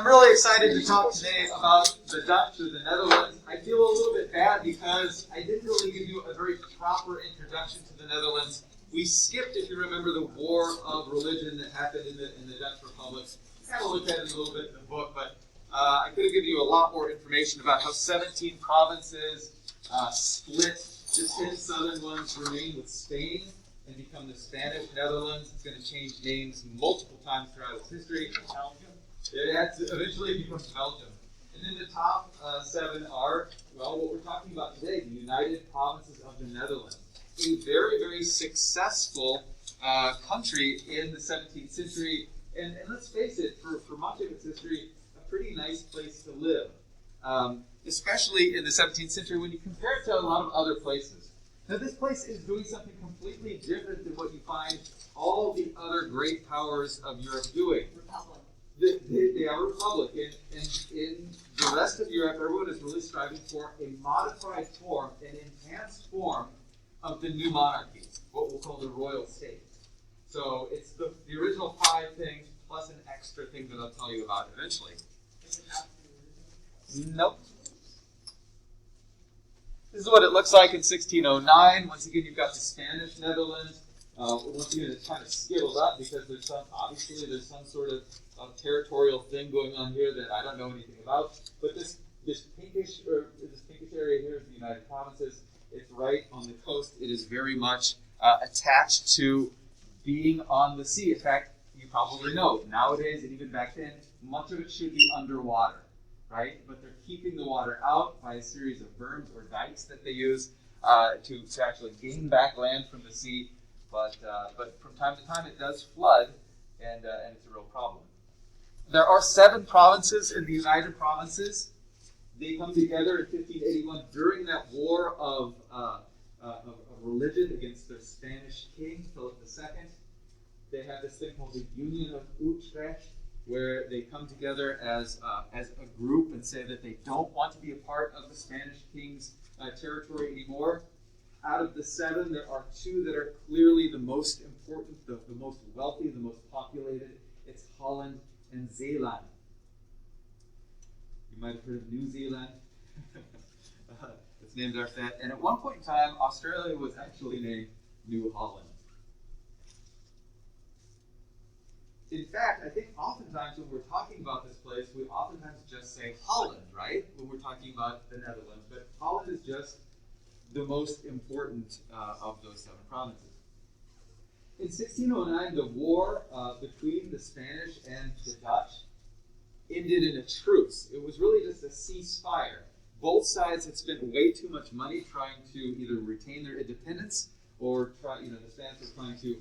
I'm really excited to talk today about the Dutch or the Netherlands. I feel a little bit bad because I didn't really give you a very proper introduction to the Netherlands. We skipped, if you remember, the war of religion that happened in the Dutch Republic. Kind of looked at it a little bit in the book, but I could have given you a lot more information about how 17 provinces split. The 10 southern ones remain with Spain and become the Spanish Netherlands. It's going to change names multiple times throughout its history. It has to eventually become Belgium. And then the top 7 are, well, what we're talking about today, the United Provinces of the Netherlands. A very, very successful country in the 17th century. And let's face it, for much of its history, a pretty nice place to live. Especially in the 17th century when you compare it to a lot of other places. Now this place is doing something completely different than what you find all the other great powers of Europe doing. Republic. They are a republic. And in the rest of Europe, everyone is really striving for a modified form, an enhanced form of the new monarchy, what we'll call the royal state. So it's the original 5 things plus an extra thing that I'll tell you about eventually. Nope. This is what it looks like in 1609. Once again, you've got the Spanish Netherlands. Once again, it's kind of skittled up because there's some sort of territorial thing going on here that I don't know anything about. But this pinkish area here is the United Provinces. It's right on the coast. It is very much attached to being on the sea. In fact, you probably know nowadays and even back then, much of it should be underwater. Right? But they're keeping the water out by a series of berms or dikes that they use to actually gain back land from the sea. But from time to time it does flood, and it's a real problem. There are 7 provinces in the United Provinces. They come together in 1581 during that war of religion against their Spanish king, Philip II. They have this thing called the Union of Utrecht, where they come together as a group and say that they don't want to be a part of the Spanish king's territory anymore. Out of the 7, there are 2 that are clearly the most important, the most wealthy, the most populated. It's Holland and Zeeland. You might have heard of New Zealand. It's named after that. And at one point in time, Australia was actually named New Holland. In fact, I think oftentimes when we're talking about this place, we oftentimes just say Holland, right? When we're talking about the Netherlands. But Holland is just the most important of those 7 provinces. In 1609, the war between the Spanish and the Dutch ended in a truce. It was really just a ceasefire. Both sides had spent way too much money trying to either retain their independence or the Spanish were trying to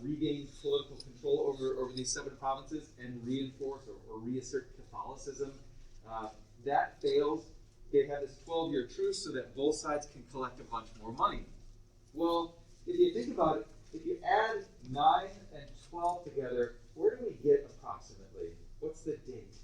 regain political control over these 7 provinces and reinforce or reassert Catholicism. That fails. They have this 12-year truce so that both sides can collect a bunch more money. Well, if you think about it, if you add 9 and 12 together, where do we get approximately? What's the date?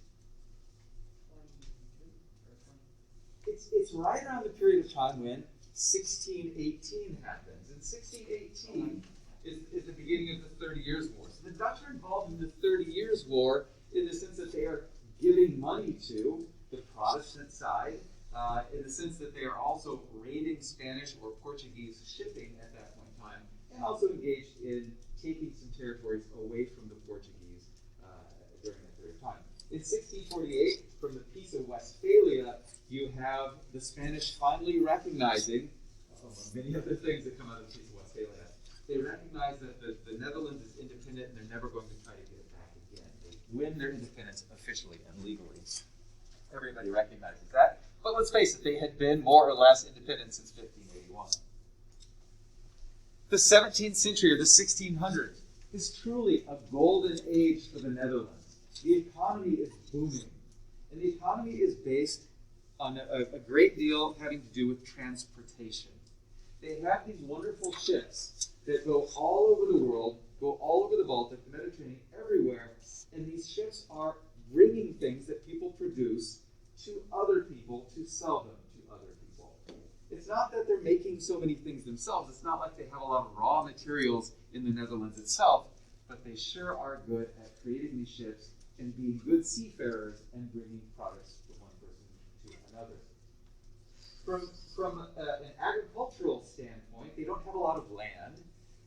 It's right around the period of time when 1618 happens. And 1618 is the beginning of the 30 Years' War. So the Dutch are involved in the 30 Years' War in the sense that they are giving money to the Protestant side, in the sense that they are also raiding Spanish or Portuguese shipping at that point in time, and also engaged in taking some territories away from the Portuguese during that period of time. In 1648, from the Peace of Westphalia, you have the Spanish finally recognizing, many other things that come out of the Peace of Westphalia, they recognize that the Netherlands is independent and they're never going to try to get it back again. They win their independence officially and legally. Everybody recognizes that. But let's face it, they had been more or less independent since 1581. The 17th century, or the 1600s, is truly a golden age for the Netherlands. The economy is booming. And the economy is based on a great deal having to do with transportation. They have these wonderful ships that go all over the world, go all over the Baltic, the Mediterranean, everywhere, and these ships are bringing things that people produce to other people to sell them to other people. It's not that they're making so many things themselves. It's not like they have a lot of raw materials in the Netherlands itself, but they sure are good at creating these ships and being good seafarers and bringing products from one person to another. From an agricultural standpoint, they don't have a lot of land,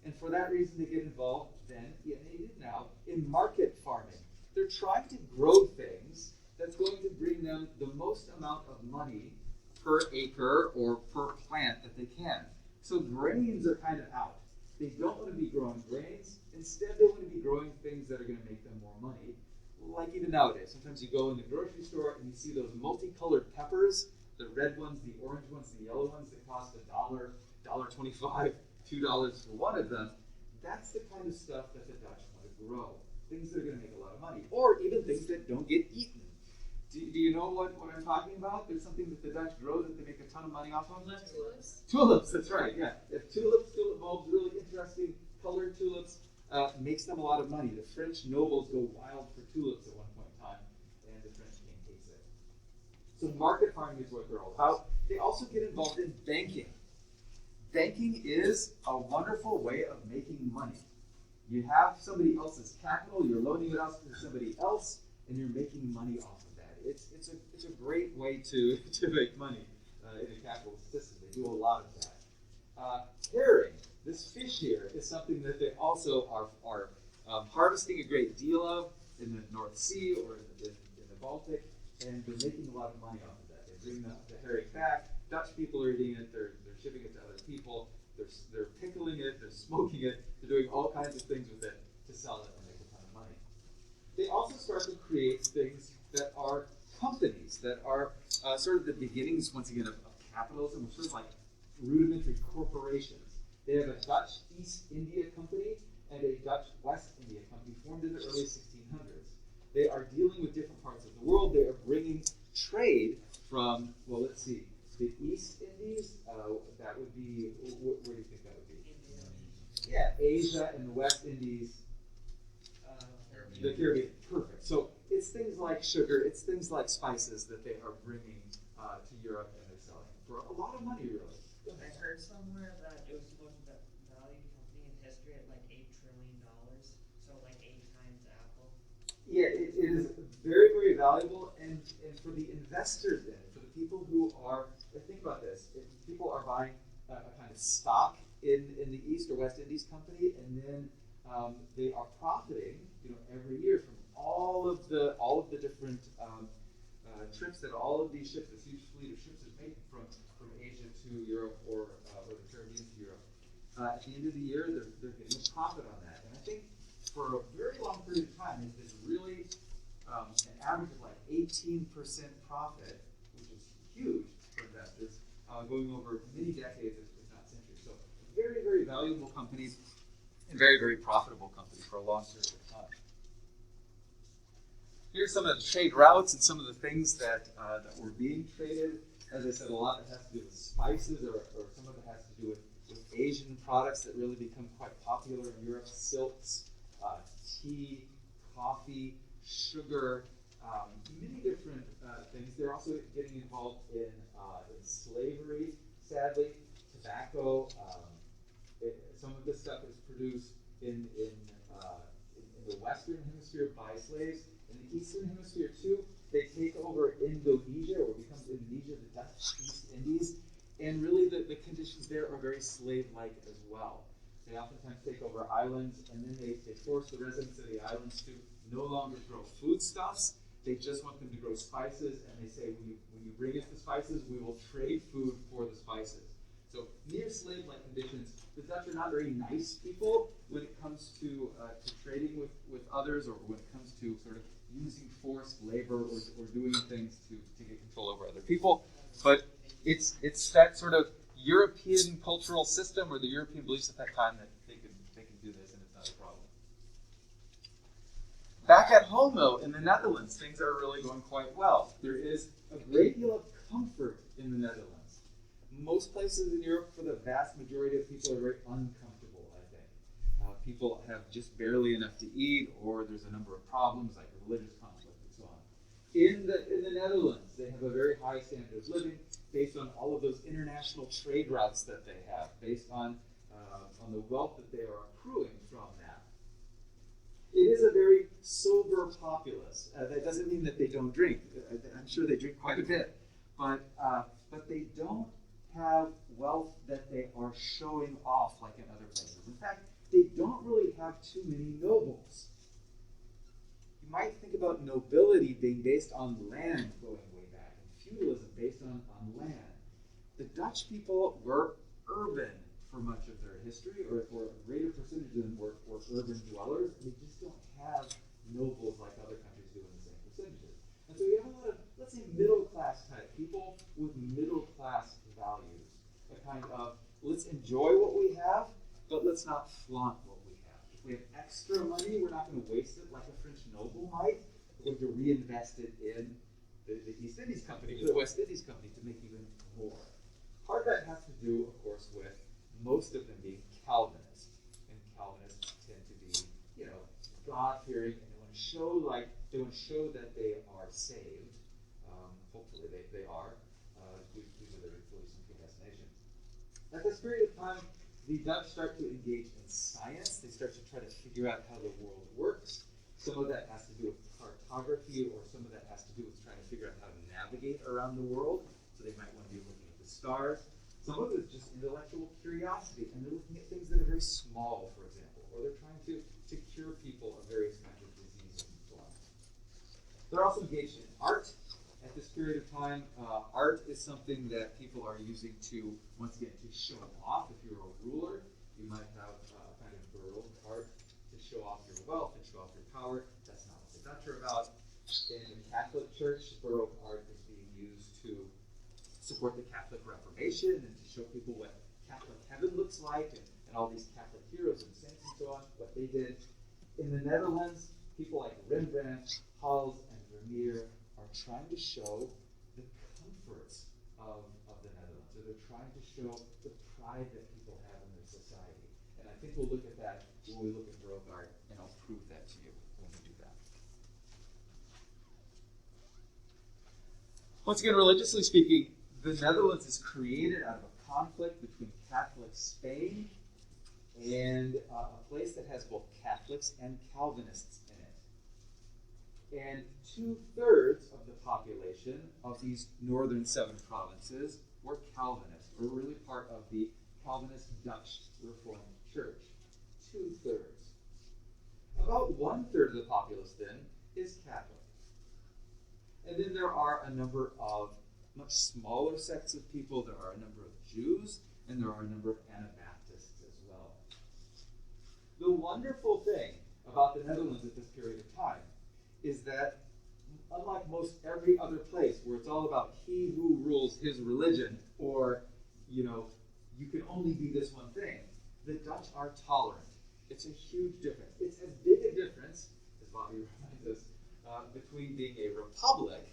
and for that reason they get involved then, and they did now, in market farming. They're trying to grow things that's going to bring them the most amount of money per acre or per plant that they can. So grains are kind of out. They don't want to be growing grains. Instead, they want to be growing things that are going to make them more money. Like even nowadays, sometimes you go in the grocery store and you see those multicolored peppers, the red ones, the orange ones, the yellow ones that cost $1, $1.25, $2 for one of them. That's the kind of stuff that the Dutch want to grow. Things that are going to make a lot of money. Or even things that don't get eaten. Do you know what I'm talking about? There's something that the Dutch grow that they make a ton of money off of. Tulips. Tulips, that's right, yeah. If tulip bulbs, really interesting colored tulips, makes them a lot of money. The French nobles go wild for tulips at one point in time, and the French king hates it. So market farming is what they're all about. They also get involved in banking. Banking is a wonderful way of making money. You have somebody else's capital, you're loaning it out to somebody else, and you're making money off of that. It's a great way to make money in a capitalist system. They do a lot of that. Herring, this fish here, is something that they also are harvesting a great deal of in the North Sea or in the Baltic, and they're making a lot of money off of that. They bring the herring back. Dutch people are eating it. They're shipping it to other people. They're pickling it. They're smoking it. They're doing all kinds of things with it to sell it and make a ton of money. They also start to create things that are companies, that are sort of the beginnings, once again, of capitalism, sort of like rudimentary corporations. They have a Dutch East India Company and a Dutch West India Company formed in the early 1600s. They are dealing with different parts of the world. They are bringing trade from, well, let's see, the East Indies, that would be, where do you think that would be? Yeah, Asia, and the West Indies, the Caribbean. Perfect. So it's things like sugar, it's things like spices that they are bringing to Europe and they're selling for a lot of money, really. I heard somewhere that it was the most valued company in history at like $8 trillion, so like 8 times Apple. Yeah, it is very, very valuable, and for the investors in it, for the people who are, think about this, if people are buying a kind of stock in the East or West Indies Company, and then they are profiting, every year from all of the different trips that all of these ships, this huge fleet of ships, is making from Asia to Europe or the Caribbean to Europe. At the end of the year, they're getting a profit on that, and I think for a very long period of time, it's been really an average of like 18% profit, which is huge for investors, going over many decades, if not centuries. So very, very valuable companies and very, very profitable company for a long period of time. Here's some of the trade routes and some of the things that were being traded. As I said, a lot that has to do with spices, or some of it has to do with Asian products that really become quite popular in Europe: silks, tea, coffee, sugar, many different things. They're also getting involved in slavery, sadly, tobacco. Some of this stuff is produced in the Western Hemisphere by slaves. In the Eastern Hemisphere, too, they take over Indonesia, or becomes Indonesia, the Dutch East Indies, and really the conditions there are very slave-like as well. They oftentimes take over islands, and then they force the residents of the islands to no longer grow foodstuffs. They just want them to grow spices, and they say, when you bring us the spices, we will trade food for the spices. So near slave-like conditions. The Dutch are not very nice people when it comes to trading with others, or when it comes to sort of using forced labor or doing things to get control over other people. But it's that sort of European cultural system, or the European beliefs at that time, that they can do this, and it's not a problem. Back at home, though, in the Netherlands, things are really going quite well. There is a great deal of comfort in the Netherlands. Most places in Europe, for the vast majority of people, are very uncomfortable, I think. People have just barely enough to eat, or there's a number of problems like religious conflict and so on. In the Netherlands, they have a very high standard of living based on all of those international trade routes that they have, based on the wealth that they are accruing from that. It is a very sober populace. That doesn't mean that they don't drink. I'm sure they drink quite a bit, but they don't have wealth that they are showing off like in other places. In fact, they don't really have too many nobles. You might think about nobility being based on land going way back, and feudalism based on land. The Dutch people were urban for much of their history, or a greater percentage of them were urban dwellers. They just don't have nobles like other countries do in the same percentages. And so you have a lot of, let's say, middle-class type people with middle-class values. A kind of, let's enjoy what we have, but let's not flaunt what we have. If we have extra money, we're not going to waste it like a French noble might. We're going to reinvest it in the East Indies Company, or the West Indies Company, to make even more. Part of that has to do, of course, with most of them being Calvinists. And Calvinists tend to be, God-fearing, and they want to show that they are saved. Hopefully they are, due to their beliefs in predestination. At this period of time, the Dutch start to engage in science. They start to try to figure out how the world works. Some of that has to do with cartography, or some of that has to do with trying to figure out how to navigate around the world. So they might want to be looking at the stars. Some of it is just intellectual curiosity, and they're looking at things that are very small, for example, or they're trying to cure people of various kinds of diseases and so on. They're also engaged in art. At this period of time, art is something that people are using to, once again, to show off. If you're a ruler, you might have a kind of Baroque art to show off your wealth and show off your power. That's not what the Dutch are about. In the Catholic Church, Baroque art is being used to support the Catholic Reformation and to show people what Catholic heaven looks like, and all these Catholic heroes and saints and so on, what they did. In the Netherlands, people like Rembrandt, Hals, and Vermeer are trying to show the comforts of the Netherlands. So they're trying to show the pride that people have in their society. And I think we'll look at that when we look at Baroque art, and I'll prove that to you when we do that. Once again, religiously speaking, the Netherlands is created out of a conflict between Catholic Spain and a place that has both Catholics and Calvinists in it. And 2/3 of the population of these northern 7 provinces were Calvinists, or really part of the Calvinist Dutch Reformed Church. 2/3. About 1/3 of the populace, then, is Catholic. And then there are a number of much smaller sects of people. There are a number of Jews, and there are a number of Anabaptists as well. The wonderful thing about the Netherlands at this period of time is that, unlike most every other place where it's all about he who rules his religion, or, you can only be this one thing, the Dutch are tolerant. It's a huge difference. It's as big a difference, as Bobby reminds us, between being a republic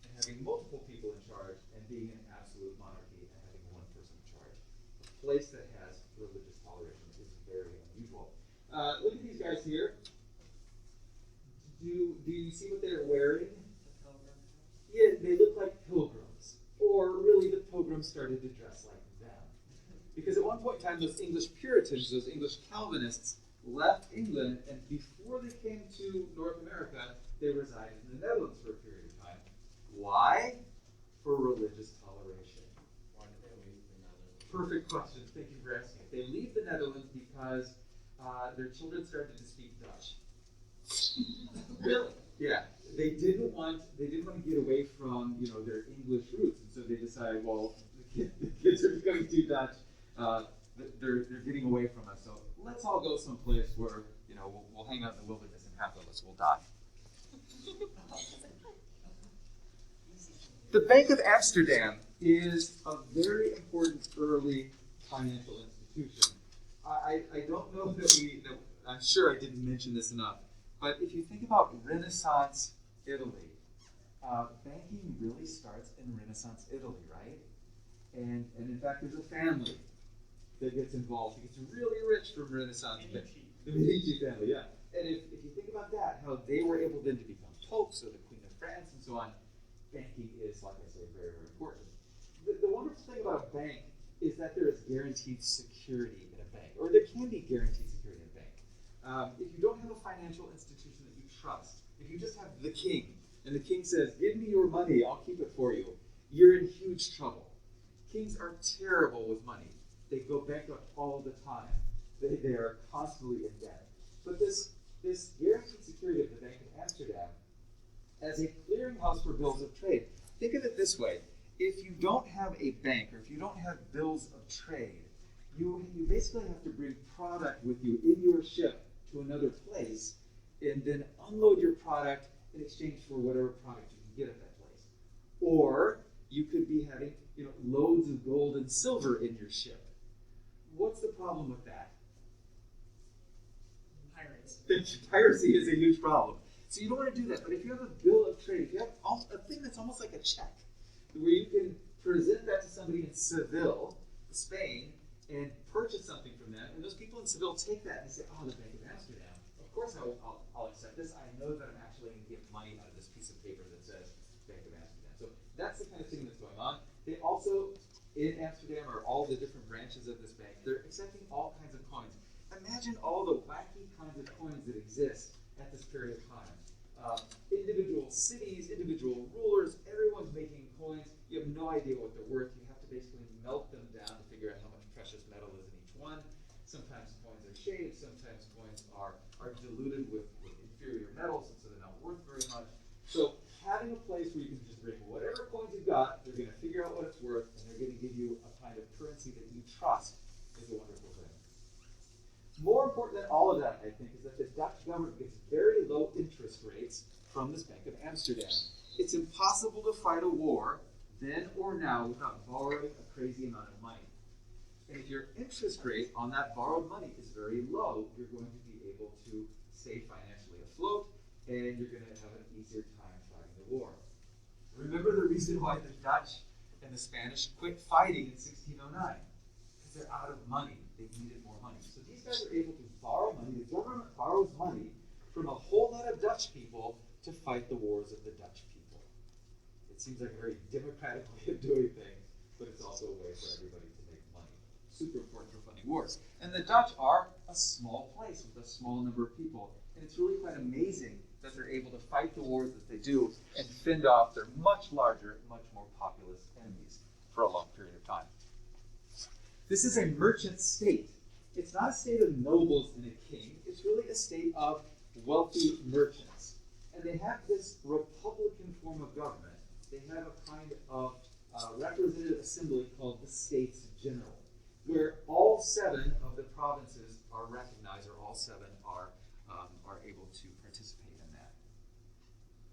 and having multiple people in charge, and being an absolute monarchy and having one person in charge. A place that has religious toleration is very unusual. Look at these guys here. Do you see what they're wearing? The pilgrim. Yeah, they look like pilgrims. Or really, the pilgrims started to dress like them. Because at one point in time, those English Puritans, those English Calvinists, left England, and before they came to North America, they resided in the Netherlands for a period of time. Why? For religious toleration. Why did they leave the Netherlands? Perfect question. Thank you for asking. They leave the Netherlands because their children started to speak Dutch. Really? Yeah. They didn't want to get away from their English roots, and so they decided, well, the kids are becoming too Dutch. They're getting away from us. So let's all go someplace where we'll hang out in the wilderness, and half of us will die. The Bank of Amsterdam is a very important early financial institution. I don't know that I'm sure I didn't mention this enough, but if you think about Renaissance Italy, banking really starts in Renaissance Italy, right? And in fact, there's a family that gets involved, who gets really rich from Renaissance. The Medici family, yeah. And if you think about that, how they were able then to become popes, or the Queen of France, and so on, banking is, like I say, very, very important. The wonderful thing about a bank is that there is guaranteed security in a bank, or there can be guaranteed security in a bank. If you don't have a financial institution that you trust. If you just have the king, and the king says, give me your money, I'll keep it for you, you're in huge trouble. Kings are terrible with money. They go bankrupt all the time. They are constantly in debt. But this guaranteed security of the Bank of Amsterdam as a clearinghouse for bills of trade. Think of it this way. If you don't have a bank, or if you don't have bills of trade, you basically have to bring product with you in your ship to another place and then unload your product in exchange for whatever product you can get at that place. Or you could be having loads of gold and silver in your ship. What's the problem with that? Pirates. Piracy is a huge problem. So you don't want to do that. But if you have a bill of trade, if you have a thing that's almost like a check, where you can present that to somebody in Seville, Spain, and purchase something from them, and those people in Seville take that and say, oh, the Bank of Amsterdam, of course I'll accept this. I know that I'm actually going to get money out of this piece of paper that says Bank of Amsterdam. So that's the kind of thing that's going on. They also, in Amsterdam, are all the different branches of this bank. They're accepting all kinds of coins. Imagine all the wacky kinds of coins that exist at this period of time. Individual cities, individual rulers, everyone's making coins. You have no idea what they're worth. You have to basically melt them down to figure out how much precious metal is in each one. Sometimes coins are shaved, sometimes coins are diluted with inferior metals, and so they're not worth very much. So having a place where you can just bring whatever coins you've got, they're going to figure out what it's worth, and they're going to give you a kind of currency that you trust is a wonderful thing. More important than all of that, I think, is that the Dutch government gets very low interest rates from this Bank of Amsterdam. It's impossible to fight a war then or now without borrowing a crazy amount of money. And if your interest rate on that borrowed money is very low, you're going to be able to stay financially afloat, and you're going to have an easier time fighting the war. Remember the reason why the Dutch and the Spanish quit fighting in 1609? Because they're out of money. They needed more money. So these guys are able to borrow money. The government borrows money from a whole lot of Dutch people to fight the wars of the Dutch people. It seems like a very democratic way of doing things, but it's also a way for everybody to make money. Super important for funding wars. And the Dutch are a small place with a small number of people. And it's really quite amazing that they're able to fight the wars that they do and fend off their much larger, much more populous enemies for a long period of time. This is a merchant state. It's not a state of nobles and a king. It's really a state of wealthy merchants. And they have this republican form of government. They have a kind of representative assembly called the States General, where all 7 of the provinces are recognized, or all 7 are able to participate in that.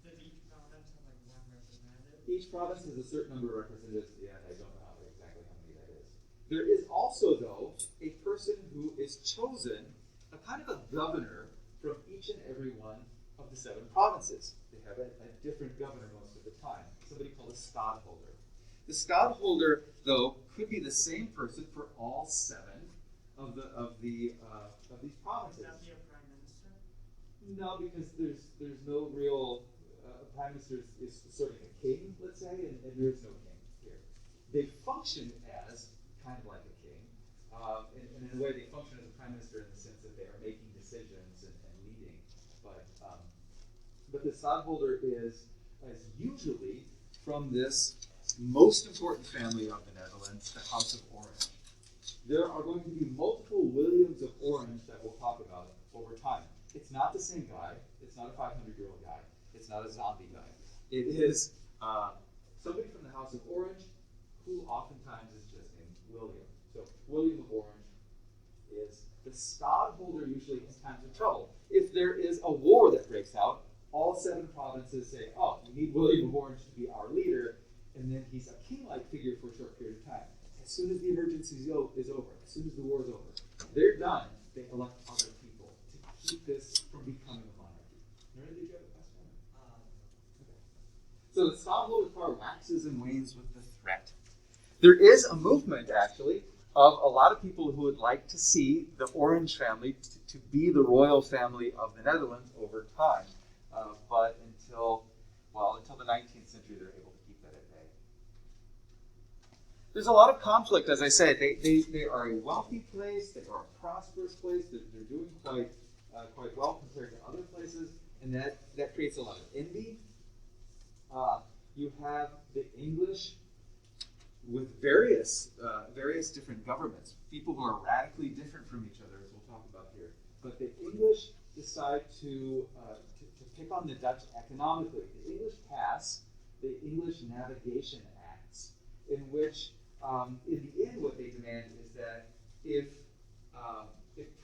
Does each province have like one representative? Each province has a certain number of representatives, and I don't know exactly how many that is. There is also, though, a person who is chosen, a kind of a governor from each and every one of the 7 provinces. They have a different governor most of the time, somebody called a stadholder. The stadholder, though, could be the same person for all 7 of these provinces. Would that be a prime minister? No, because there's no real prime minister is serving a king, let's say, and there is no king here. They function as kind of like a king, and in a way they function as a prime minister in the sense that they are making decisions and leading. But the stadholder is usually from this most important family of the Netherlands, the House of Orange. There are going to be multiple Williams of Orange that we'll talk about over time. It's not the same guy. It's not a 500-year-old guy. It's not a zombie guy. It is somebody from the House of Orange who oftentimes is just named William. So William of Orange is the stadholder usually in times of trouble. If there is a war that breaks out, all 7 provinces say, oh, we need William of Orange to be our leader, and then he's a king-like figure for a short period of time. As soon as the emergency is over, as soon as the war is over, they're done. They elect other people to keep this from becoming a monarchy. Mary, did you have a question? Okay. So the stadholder's power waxes and wanes with the threat. There is a movement, actually, of a lot of people who would like to see the Orange family to be the royal family of the Netherlands over time. But until the 19th century, they're able to keep that at bay. There's a lot of conflict, as I said. They are a wealthy place. They are a prosperous place. They're doing quite well compared to other places. and that creates a lot of envy. You have the English with various different governments, people who are radically different from each other, as we'll talk about here. But the English decide to pick on the Dutch economically. The English pass the English Navigation Acts, in which, in the end, what they demand is that if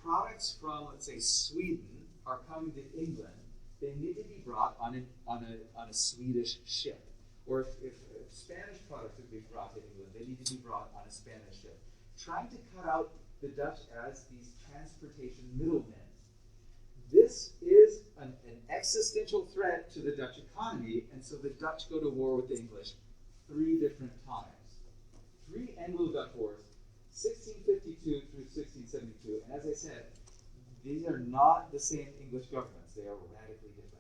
products from, let's say, Sweden are coming to England, they need to be brought on a Swedish ship. Or if Spanish products are being brought to England, they need to be brought on a Spanish ship. Trying to cut out the Dutch as these transportation middlemen. This is an existential threat to the Dutch economy, and so the Dutch go to war with the English 3 different times. 3 Anglo-Dutch wars, 1652 through 1672. And as I said, these are not the same English governments. They are radically different.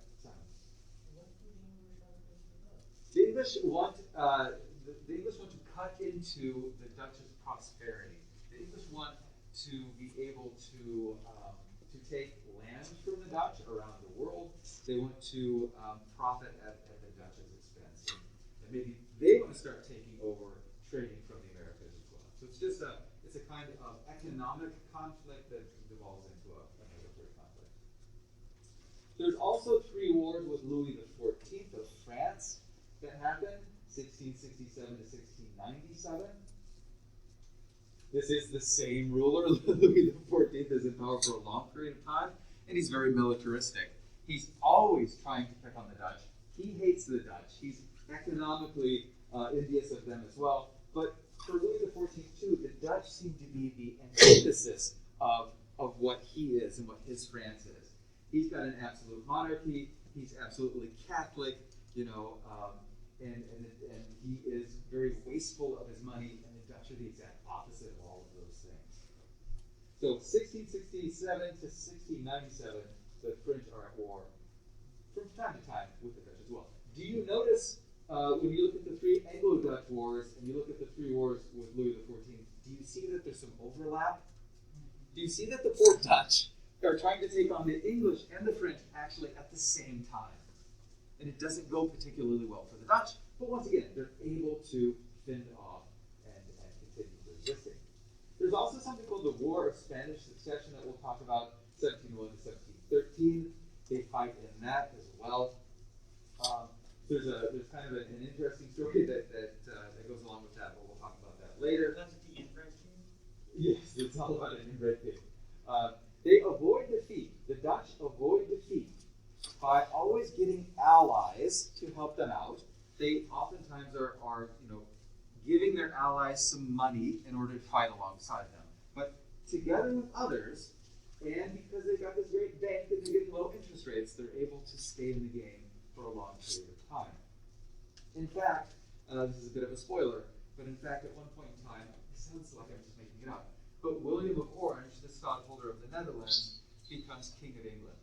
The English want to cut into the Dutch's prosperity. The English want to be able to take land from the Dutch around the world. They want to profit at the Dutch's expense, and maybe they want to start taking over trading from the Americas as well. So it's just a kind of economic conflict that devolves into a military conflict. There's also 3 wars with Louis XIV of France that happened, 1667 to 1697. This is the same ruler. Louis XIV is in power for a long period of time, and he's very militaristic. He's always trying to pick on the Dutch. He hates the Dutch. He's economically envious of them as well. But for Louis XIV, too, the Dutch seem to be the antithesis of what he is and what his France is. He's got an absolute monarchy. He's absolutely Catholic, and he is very wasteful of his money, and the Dutch are the exact opposite of all of those things. So 1667 to 1697, the French are at war from time to time with the Dutch as well. Do you notice when you look at the 3 Anglo-Dutch wars and you look at the 3 wars with Louis XIV, do you see that there's some overlap? Do you see that the 4 Dutch are trying to take on the English and the French actually at the same time? And it doesn't go particularly well for the Dutch, but once again, they're able to fend off and continue resisting. There's also something called the War of Spanish Succession that we'll talk about, 1701 to 1713. They fight in that as well. There's kind of an interesting story that goes along with that, but we'll talk about that later. That's the inbred king? Yes, it's all about an inbred king. They avoid defeat. The Dutch avoid defeat by always getting allies to help them out. They oftentimes are giving their allies some money in order to fight alongside them. But together with others, and because they've got this great bank and they're getting low interest rates, they're able to stay in the game for a long period of time. In fact, this is a bit of a spoiler, but in fact, at one point in time, it sounds like I'm just making it up, but William of Orange, the stadtholder of the Netherlands, becomes King of England.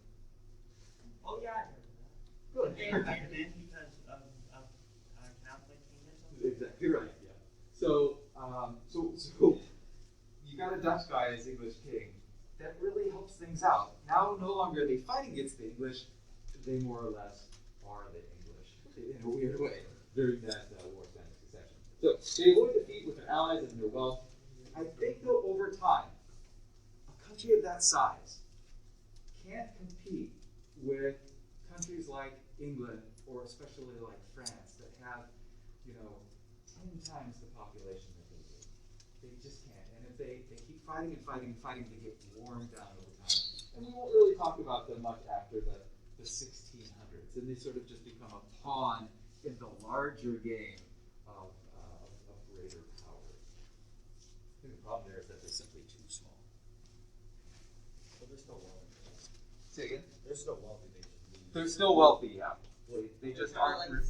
Oh yeah, I heard of that. Good. They elected him because of Catholic king or something? Exactly right, yeah. So you got a Dutch guy as English king. That really helps things out. Now, no longer are they fighting against the English, they more or less are the English in a weird way during that War of Spanish Succession. So they avoid defeat with their allies and their wealth. I think, though, over time, a country of that size can't compete with countries like England or especially like France that have, 10 times the population that they do. They just can't. And if they keep fighting and fighting and fighting, they get worn down over time. And we won't really talk about them much after the 1600s. And they sort of just become a pawn in the larger game of greater powers. I think the problem there is that they're simply too small. But they're still wealthy. Say again? They're still wealthy. They're still wealthy, yeah. They just They're aren't. like